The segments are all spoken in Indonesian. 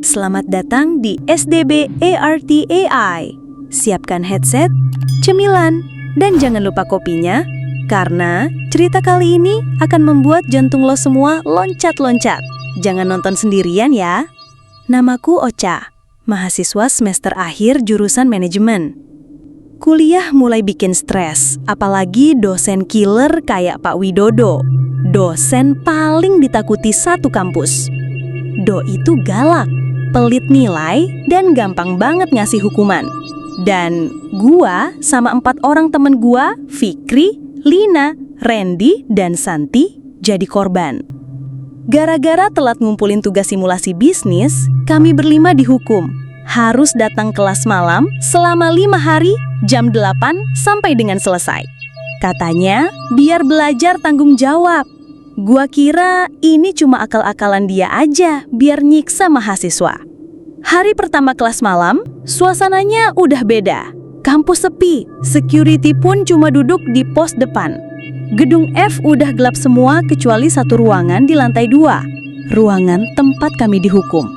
Selamat datang di SDB ART AI. Siapkan headset, cemilan, dan jangan lupa kopinya, karena cerita kali ini akan membuat jantung lo semua loncat-loncat. Jangan nonton sendirian ya. Namaku Ocha, mahasiswa semester akhir jurusan manajemen. Kuliah mulai bikin stres, apalagi dosen killer kayak Pak Widodo. Dosen paling ditakuti satu kampus. Do itu galak, pelit nilai, dan gampang banget ngasih hukuman. Dan gua sama 4 orang temen gua, Fikri, Lina, Randy, dan Santi, jadi korban. Gara-gara telat ngumpulin tugas simulasi bisnis, kami berlima dihukum. Harus datang kelas malam selama 5 hari, jam 8 sampai dengan selesai. Katanya, biar belajar tanggung jawab. Gua kira ini cuma akal-akalan dia aja biar nyiksa mahasiswa. Hari pertama kelas malam, suasananya udah beda. Kampus sepi, security pun cuma duduk di pos depan. Gedung F udah gelap semua kecuali satu ruangan di lantai 2. Ruangan tempat kami dihukum.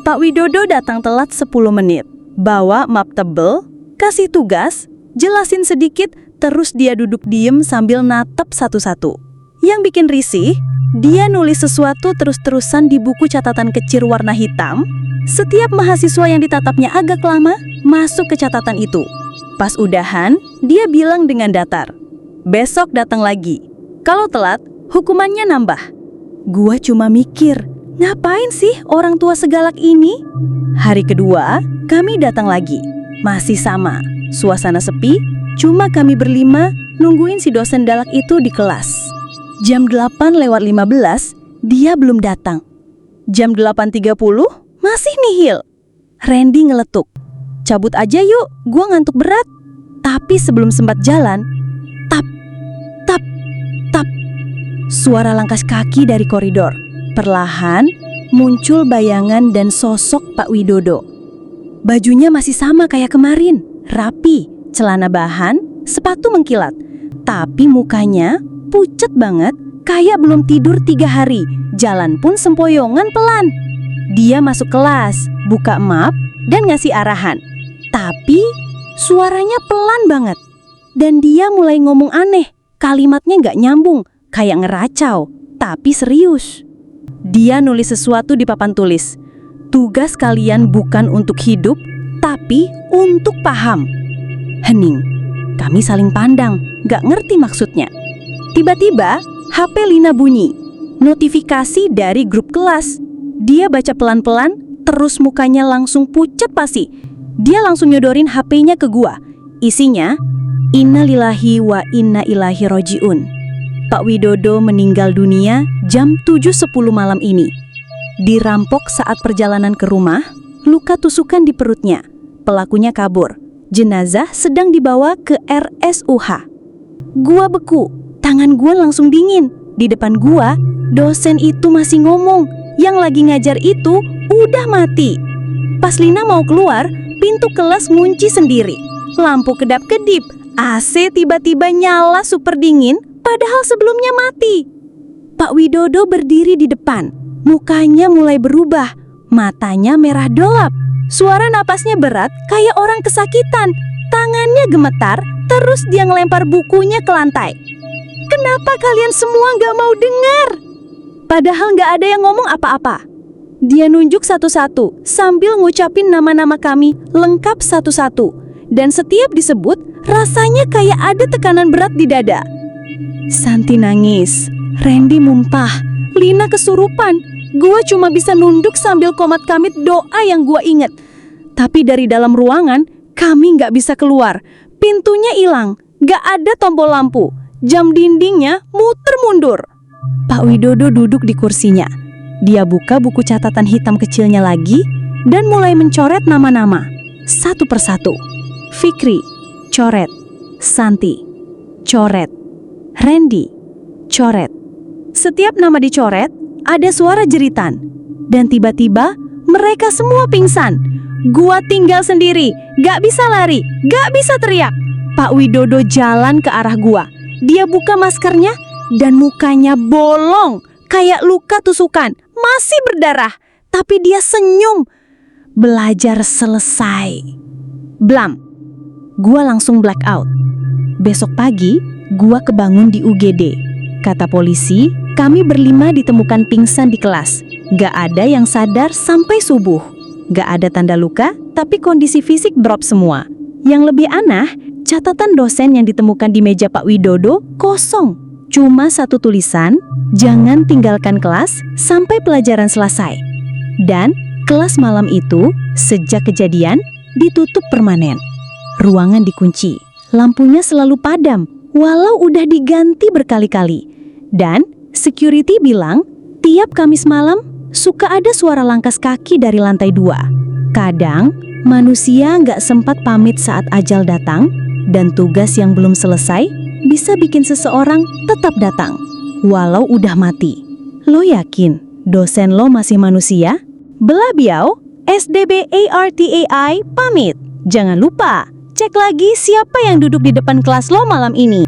Pak Widodo datang telat 10 menit. Bawa map tebel, kasih tugas, jelasin sedikit, terus dia duduk diem sambil natap satu-satu. Yang bikin risih, dia nulis sesuatu terus-terusan di buku catatan kecil warna hitam. Setiap mahasiswa yang ditatapnya agak lama, masuk ke catatan itu. Pas udahan, dia bilang dengan datar, "Besok datang lagi. Kalau telat, hukumannya nambah." Gua cuma mikir, ngapain sih orang tua segalak ini? Hari kedua, kami datang lagi. Masih sama, suasana sepi, cuma kami berlima nungguin si dosen galak itu di kelas. Jam 8:15, dia belum datang. Jam 8:30, masih nihil. Randy ngeletuk, "Cabut aja yuk, gua ngantuk berat." Tapi sebelum sempat jalan, tap, tap, tap. Suara langkah kaki dari koridor. Perlahan, muncul bayangan dan sosok Pak Widodo. Bajunya masih sama kayak kemarin, rapi, celana bahan, sepatu mengkilat. Tapi mukanya pucet banget, kayak belum tidur 3 hari. Jalan pun sempoyongan pelan. Dia masuk kelas, buka map, dan ngasih arahan. Tapi suaranya pelan banget. Dan dia mulai ngomong aneh. Kalimatnya nggak nyambung, kayak ngeracau, tapi serius. Dia nulis sesuatu di papan tulis. "Tugas kalian bukan untuk hidup, tapi untuk paham." Hening. Kami saling pandang, nggak ngerti maksudnya. Tiba-tiba, HP Lina bunyi. Notifikasi dari grup kelas. Dia baca pelan-pelan, terus mukanya langsung pucat pasi. Dia langsung nyodorin HP-nya ke gua. Isinya, "Innalillahi wa inna ilaihi rojiun. Pak Widodo meninggal dunia jam 7.10 malam ini. Dirampok saat perjalanan ke rumah, luka tusukan di perutnya. Pelakunya kabur. Jenazah sedang dibawa ke RSUH." Gua beku. Tangan gua langsung dingin. Di depan gua, dosen itu masih ngomong. Yang lagi ngajar itu udah mati. Pas Lina mau keluar, pintu kelas ngunci sendiri. Lampu kedap-kedip, AC tiba-tiba nyala super dingin, padahal sebelumnya mati. Pak Widodo berdiri di depan. Mukanya mulai berubah. Matanya merah dolap. Suara napasnya berat kayak orang kesakitan. Tangannya gemetar, terus dia ngelempar bukunya ke lantai. "Kenapa kalian semua gak mau dengar?" Padahal gak ada yang ngomong apa-apa. Dia nunjuk satu-satu sambil ngucapin nama-nama kami lengkap satu-satu. Dan setiap disebut, rasanya kayak ada tekanan berat di dada. Santi nangis, Randy muntah, Lina kesurupan. Gua cuma bisa nunduk sambil komat kamit doa yang gua inget. Tapi dari dalam ruangan, kami gak bisa keluar. Pintunya hilang, gak ada tombol lampu. Jam dindingnya muter mundur. Pak Widodo duduk di kursinya. Dia buka buku catatan hitam kecilnya lagi dan mulai mencoret nama-nama. Satu persatu. Fikri, coret. Santi, coret. Randy, coret. Setiap nama dicoret, ada suara jeritan. Dan tiba-tiba Mereka semua pingsan. Gua tinggal sendiri, gak bisa lari, gak bisa teriak. Pak Widodo jalan ke arah gua. Dia buka maskernya dan mukanya bolong, kayak luka tusukan, masih berdarah. Tapi dia senyum. Belajar selesai. Blam. Gua langsung black out. Besok pagi, gua kebangun di UGD. Kata polisi, kami berlima ditemukan pingsan di kelas. Gak ada yang sadar sampai subuh. Gak ada tanda luka, tapi kondisi fisik drop semua. Yang lebih aneh, catatan dosen yang ditemukan di meja Pak Widodo kosong. Cuma satu tulisan, jangan tinggalkan kelas sampai pelajaran selesai. Dan kelas malam itu, sejak kejadian, ditutup permanen. Ruangan dikunci, lampunya selalu padam, walau udah diganti berkali-kali. Dan security bilang, tiap Kamis malam suka ada suara langkah kaki dari lantai 2. Kadang, manusia nggak sempat pamit saat ajal datang, dan tugas yang belum selesai bisa bikin seseorang tetap datang, walau udah mati. Lo yakin dosen lo masih manusia? Belabiau, SDB ARTAI pamit. Jangan lupa, cek lagi siapa yang duduk di depan kelas lo malam ini.